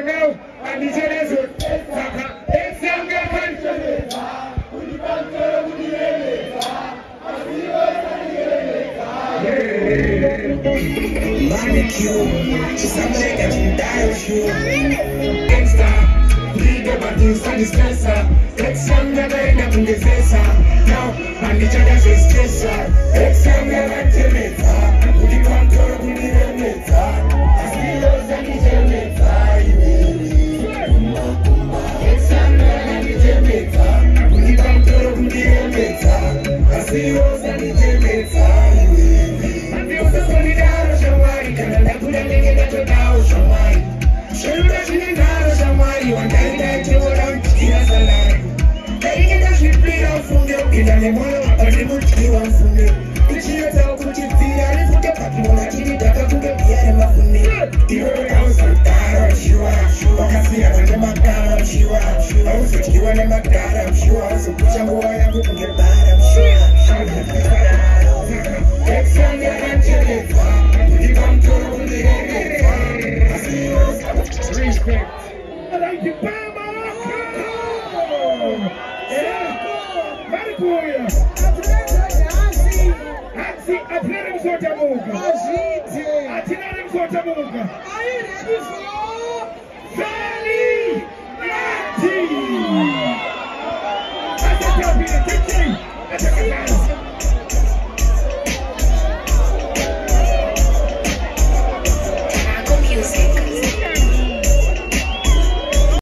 now, and the generation. It's younger country. Manicure, something that you die of you. Extra, legal but inside the stressor. It's younger than the Bundesliga. Now, and the generation is stressor. It's younger than the Bundesliga. Would you come to the Bundesliga? I see those and the Bundesliga. It's younger than the Bundesliga. Would you come to the Bundesliga? I see those and the Bundesliga.